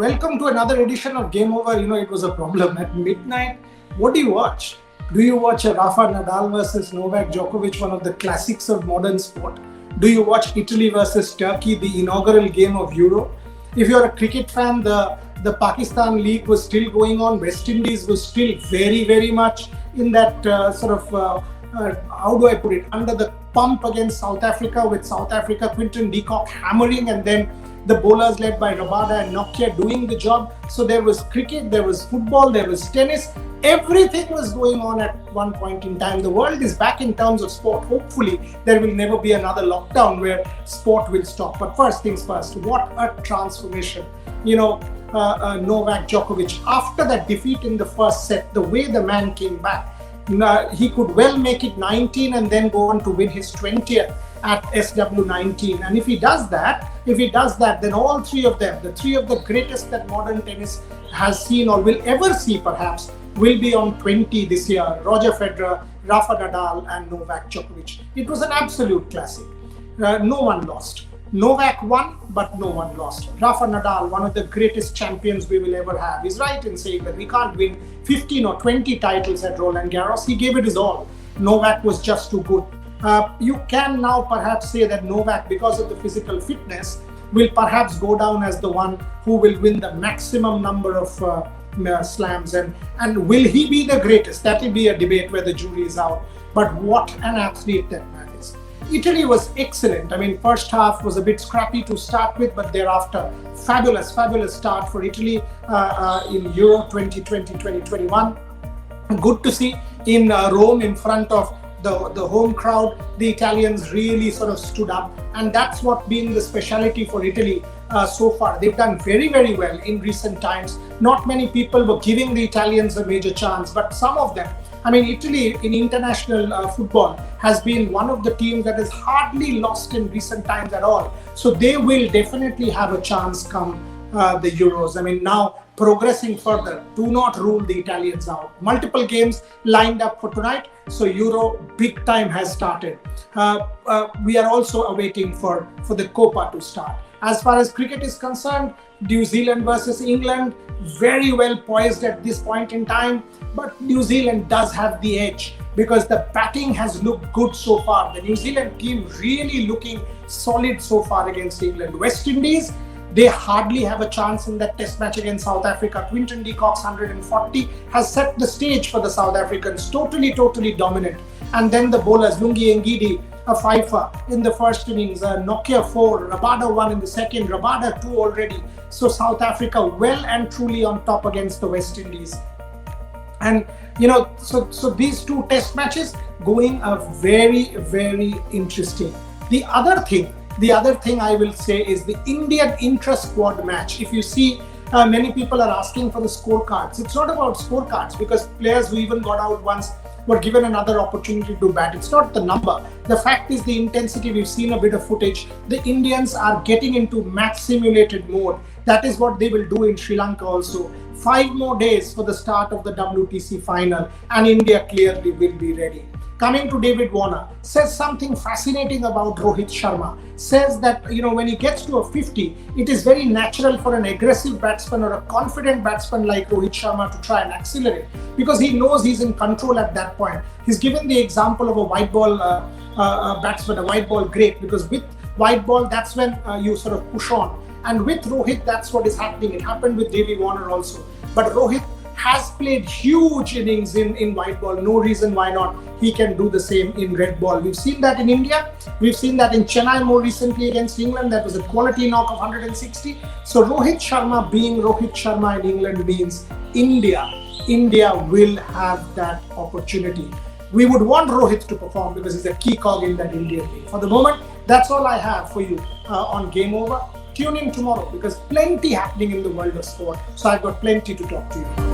welcome to another edition of Game Over. It was a problem at midnight. What do you watch? Do you watch a Rafa Nadal versus Novak Djokovic, one of the classics of modern sport? Do you watch Italy versus Turkey, the inaugural game of Euro? If you're a cricket fan, the Pakistan League was still going on. West Indies was still very, very much in that how do I put it, under the pump against South Africa, with South Africa, Quinton de Kock hammering, and then the bowlers led by Rabada and Nokia doing the job. So there was cricket, there was football, there was tennis. Everything was going on at one point in time. The world is back in terms of sport. Hopefully, there will never be another lockdown where sport will stop. But first things first, what a transformation. Novak Djokovic, after that defeat in the first set, the way the man came back, he could well make it 19 and then go on to win his 20th at SW19. And if he does that, then all three of them, the three of the greatest that modern tennis has seen or will ever see perhaps, will be on 20 this year. Roger Federer, Rafa Nadal and Novak Djokovic. It was an absolute classic. No one lost. Novak won, but no one lost. Rafa Nadal, one of the greatest champions we will ever have, is right in saying that we can't win 15 or 20 titles at Roland Garros. He gave it his all. Novak was just too good. You can now perhaps say that Novak, because of the physical fitness, will perhaps go down as the one who will win the maximum number of slams. And will he be the greatest? That will be a debate where the jury is out. But what an athlete that man is. Italy was excellent. I mean, first half was a bit scrappy to start with, but thereafter, fabulous start for Italy in Euro 2020-2021. Good to see in Rome, in front of the home crowd, the Italians really sort of stood up, and that's what been the speciality for Italy so far. They've done very, very well in recent times. Not many people were giving the Italians a major chance, but some of them. I mean, Italy in international football has been one of the teams that has hardly lost in recent times at all. So they will definitely have a chance come the Euros. I mean, now progressing further, do not rule the Italians out. Multiple games lined up for tonight. So Euro big time has started. We are also awaiting for the Copa to start. As far as cricket is concerned, New Zealand versus England, very well poised at this point in time. But New Zealand does have the edge because the batting has looked good so far. The New Zealand team really looking solid so far against England. West Indies, they hardly have a chance in that test match against South Africa. Quinton de Kock's 140 has set the stage for the South Africans. Totally dominant. And then the bowlers, Lungi Ngidi, a fifer in the first innings, Nokia 4, Rabada 1 in the second, Rabada 2 already. So South Africa well and truly on top against the West Indies. And so these two test matches going very, very interesting. The other thing I will say is the Indian intra-squad match. If you see, many people are asking for the scorecards. It's not about scorecards because players who even got out once were given another opportunity to bat. It's not the number. The fact is the intensity. We've seen a bit of footage. The Indians are getting into match simulated mode. That is what they will do in Sri Lanka also. 5 more days for the start of the WTC final, and India clearly will be ready. Coming to David Warner, says something fascinating about Rohit Sharma. Says that, when he gets to a 50, it is very natural for an aggressive batsman or a confident batsman like Rohit Sharma to try and accelerate because he knows he's in control at that point. He's given the example of a white ball batsman, a white ball great, because with white ball, that's when you sort of push on. And with Rohit, that's what is happening. It happened with David Warner also. But Rohit has played huge innings in white ball. No reason why not. He can do the same in red ball. We've seen that in India. We've seen that in Chennai more recently against England. That was a quality knock of 160. So Rohit Sharma being Rohit Sharma in England means India will have that opportunity. We would want Rohit to perform because he's a key cog in that Indian team. For the moment, that's all I have for you on Game Over. Tune in tomorrow because plenty happening in the world of sport. So I've got plenty to talk to you.